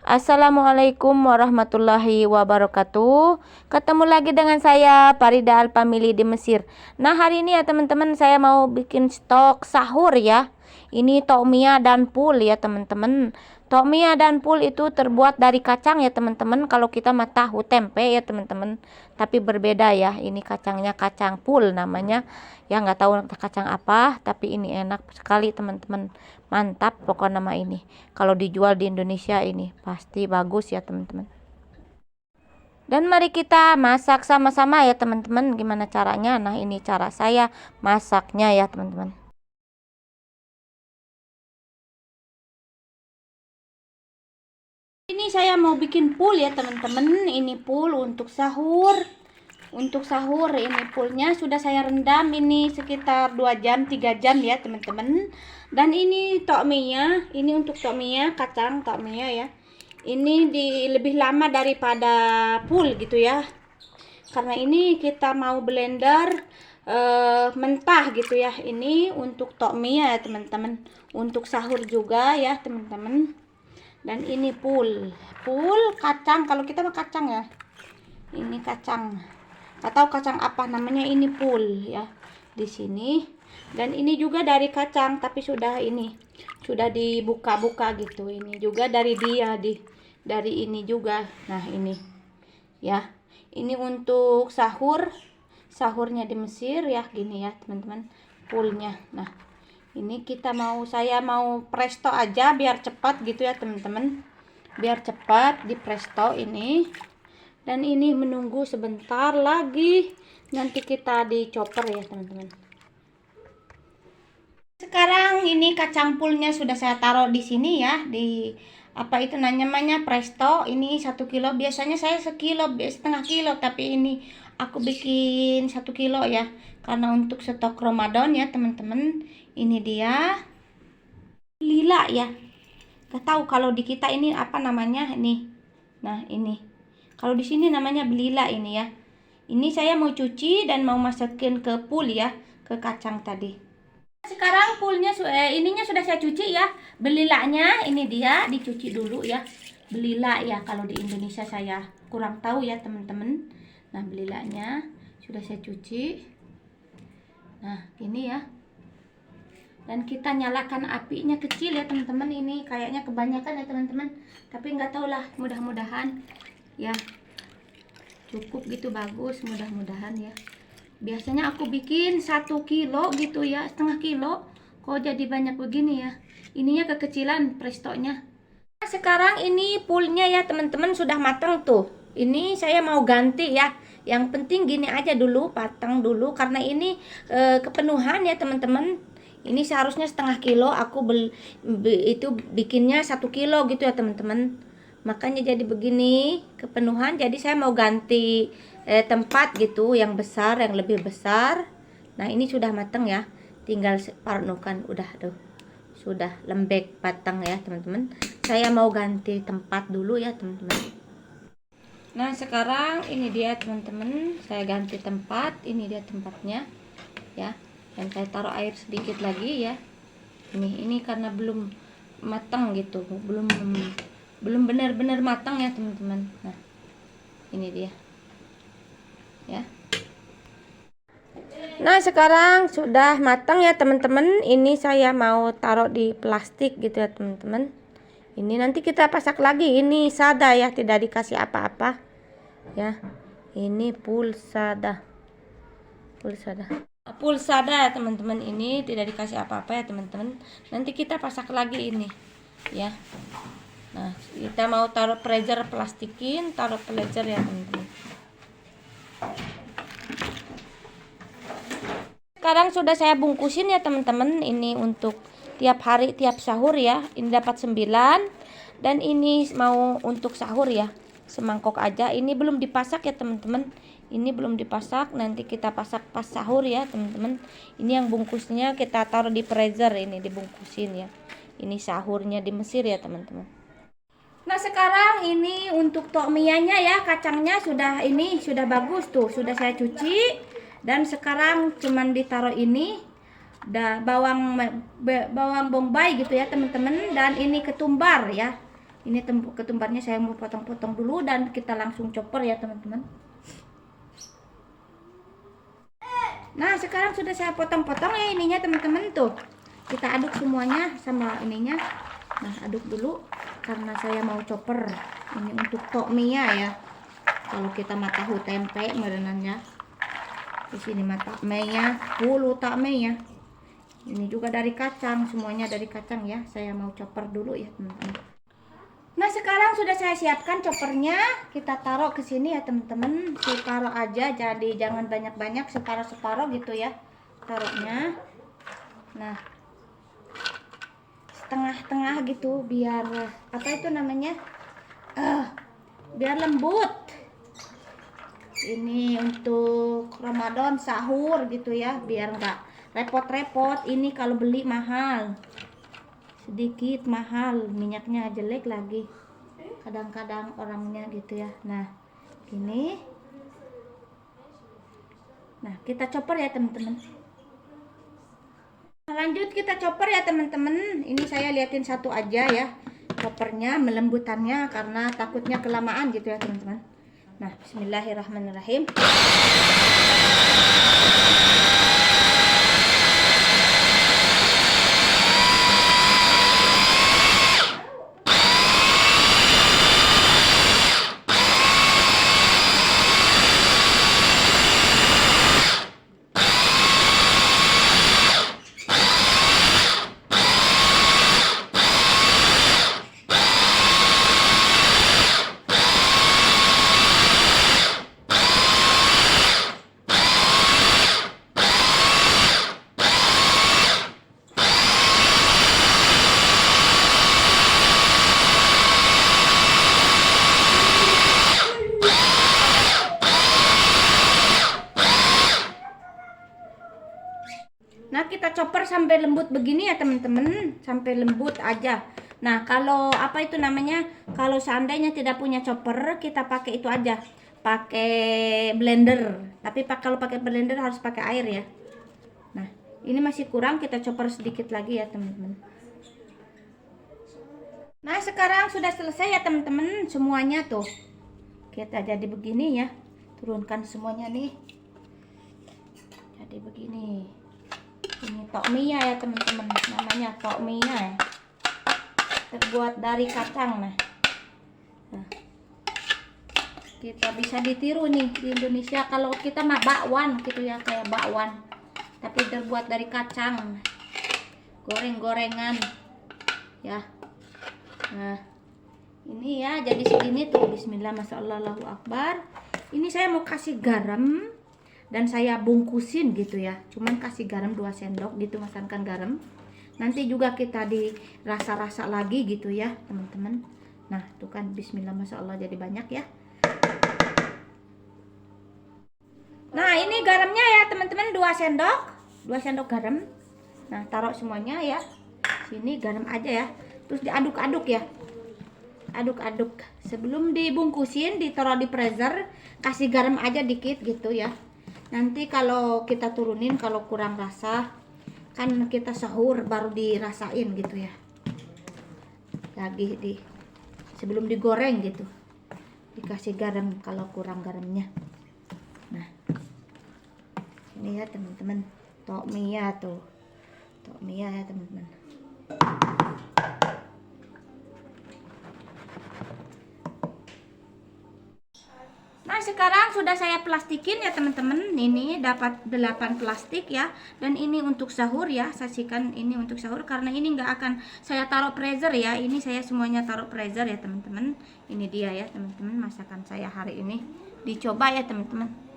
Assalamualaikum warahmatullahi wabarakatuh. Ketemu lagi dengan saya Farida Al-Family di Mesir. Nah, hari ini ya teman-teman, saya mau bikin stok sahur ya. Ini tokmia dan pul ya teman-teman. Tokmia dan pul itu terbuat dari kacang ya teman-teman. Kalau kita mah tahu tempe ya teman-teman. Tapi berbeda ya. Ini kacangnya kacang pul namanya. Ya nggak tahu kacang apa, tapi ini enak sekali teman-teman. Mantap pokok nama ini. Kalau dijual di Indonesia ini pasti bagus ya teman-teman. Dan mari kita masak sama-sama ya teman-teman. Gimana caranya? Nah, ini cara saya masaknya ya teman-teman. Ini saya mau bikin pul ya teman-teman. Ini pul untuk sahur. Untuk sahur ini pulnya sudah saya rendam ini sekitar 2 jam 3 jam ya teman-teman. Dan ini tokmia, ini untuk tokmia, kacang tokmia ya. Ini lebih lama daripada pul gitu ya. Karena ini kita mau blender mentah gitu ya. Ini untuk tokmia ya teman-teman. Untuk sahur juga ya teman-teman. Dan ini pul kacang, kalau kita mah kacang ya. Ini kacang atau kacang apa namanya, ini pul ya di sini. Dan ini juga dari kacang tapi sudah dibuka-buka gitu. Ini juga dari dari ini juga. Nah, ini ya. Ini untuk sahurnya di Mesir ya, gini ya teman-teman pulnya. Nah, ini saya mau presto aja biar cepat gitu ya teman-teman. Biar cepat di presto ini. Dan ini menunggu sebentar lagi. Nanti kita di chopper ya teman-teman. Sekarang ini kacang pulnya sudah saya taruh di sini ya, di apa itu namanya presto. Ini 1 kilo, biasanya saya setengah kilo, tapi ini aku bikin 1 kilo ya, karena untuk stok Ramadan ya teman-teman. Ini dia lila ya, gak tahu kalau di kita ini apa namanya ini. Nah, ini kalau di sini namanya belila ini ya. Ini saya mau cuci dan mau masukin ke pul ya, ke kacang tadi. Sekarang pulnya ininya sudah saya cuci ya. Belilanya ini dia dicuci dulu ya. Belila ya, kalau di Indonesia saya kurang tahu ya teman-teman. Nah, belilanya sudah saya cuci. Nah, ini ya. Dan kita nyalakan apinya kecil ya teman-teman. Ini kayaknya kebanyakan ya teman-teman, tapi nggak tahu lah, mudah-mudahan ya cukup gitu, bagus, mudah-mudahan ya. Biasanya aku bikin 1 kilo gitu ya, setengah kilo. Kok jadi banyak begini ya. Ininya kekecilan prestonya. Nah, sekarang ini pulnya ya teman-teman sudah matang tuh. Ini saya mau ganti ya. Yang penting gini aja dulu, patang dulu, karena ini kepenuhan ya teman-teman. Ini seharusnya setengah kilo, aku itu bikinnya 1 kilo gitu ya teman-teman. Makanya jadi begini kepenuhan. Jadi saya mau ganti tempat gitu, yang besar, yang lebih besar. Nah, ini sudah matang ya, tinggal parnukan, udah tuh, sudah lembek patang ya teman-teman. Saya mau ganti tempat dulu ya teman-teman. Nah, sekarang ini dia teman-teman, saya ganti tempat. Ini dia tempatnya ya. Dan saya taruh air sedikit lagi ya. Ini karena belum matang gitu, belum benar-benar matang ya teman-teman. Nah, ini dia ya. Nah, sekarang sudah matang ya teman-teman. Ini saya mau taruh di plastik gitu ya teman-teman. Ini nanti kita pasak lagi. Ini sada ya, tidak dikasih apa-apa ya. Ini pulsada ya teman-teman. Ini tidak dikasih apa-apa ya teman-teman. Nanti kita pasak lagi ini ya. Nah, kita mau taruh freezer, plastikin, taruh freezer ya teman-teman. Sekarang sudah saya bungkusin ya teman-teman. Ini untuk tiap hari, tiap sahur ya. Ini dapat 9. Dan ini mau untuk sahur ya, semangkok aja. Ini belum dipasak ya teman-teman. Ini belum dipasak, nanti kita pasak pas sahur ya teman-teman. Ini yang bungkusnya kita taruh di freezer, ini dibungkusin ya. Ini sahurnya di Mesir ya teman-teman. Nah, sekarang ini untuk tokmianya ya, kacangnya sudah bagus tuh, sudah saya cuci. Dan sekarang cuman ditaruh ini bawang bombay gitu ya teman-teman. Dan ini ketumbar ya. Ini ketumbarnya saya mau potong-potong dulu dan kita langsung chopper ya teman-teman. Nah sekarang sudah saya potong-potong ya ininya teman-teman tuh. Kita aduk semuanya sama ininya. Nah aduk dulu karena saya mau chopper. Ini untuk tokmia ya. Kalau kita mah tahu tempe merenannya. Di sini mah takmenya, bulu takmenya. Ini juga dari kacang, semuanya dari kacang ya. Saya mau chopper dulu ya teman-teman. Nah sekarang sudah saya siapkan choppernya. Kita taruh ke sini ya teman-teman. Taruh aja, jadi jangan banyak-banyak, separuh-separuh gitu ya taruhnya. Nah setengah-tengah gitu biar apa itu namanya, biar lembut. Ini untuk Ramadan sahur gitu ya, biar nggak repot-repot. Ini kalau beli mahal, sedikit mahal, minyaknya jelek lagi kadang-kadang orangnya gitu ya. Nah gini, nah kita chopper ya teman-teman. Lanjut kita chopper ya teman-teman. Ini saya liatin satu aja ya choppernya, melembutannya, karena takutnya kelamaan gitu ya teman-teman. Nah bismillahirrahmanirrahim. Nah kita chopper sampai lembut begini ya teman-teman, sampai lembut aja. Nah kalau apa itu namanya, kalau seandainya tidak punya chopper, kita pakai itu aja, pakai blender. Tapi kalau pakai blender harus pakai air ya. Nah ini masih kurang, kita chopper sedikit lagi ya teman-teman. Nah sekarang sudah selesai ya teman-teman, semuanya tuh kita jadi begini ya. Turunkan semuanya nih, jadi begini. Ini tokmia ya teman-teman, namanya tokmia ya, terbuat dari kacang. Nah kita bisa ditiru nih di Indonesia, kalau kita mah bakwan gitu ya, kayak bakwan tapi terbuat dari kacang, goreng-gorengan ya. Nah ini ya jadi segini tuh. Bismillah, masya Allah, Allahu Akbar. Ini saya mau kasih garam dan saya bungkusin gitu ya, cuman kasih garam 2 sendok gitu, masangkan garam. Nanti juga kita dirasa-rasa lagi gitu ya teman-teman. Nah tuh kan, bismillah, masya Allah, jadi banyak ya. Nah ini garamnya ya teman-teman, 2 sendok garam. Nah taruh semuanya ya sini, garam aja ya, terus diaduk-aduk ya, aduk-aduk. Sebelum dibungkusin, ditaruh di freezer, kasih garam aja dikit gitu ya. Nanti kalau kita turunin, kalau kurang rasa, kan kita sahur baru dirasain gitu ya. Lagi sebelum digoreng gitu, dikasih garam kalau kurang garamnya. Nah ini ya teman-teman, tokmia tuh, tokmia ya teman-teman. Nah sekarang sudah saya plastikin ya teman-teman. Ini dapat 8 plastik ya, dan ini untuk sahur ya, sajikan ini untuk sahur, karena ini nggak akan saya taruh freezer ya. Ini saya semuanya taruh freezer ya teman-teman. Ini dia ya teman-teman, masakan saya hari ini, dicoba ya teman-teman.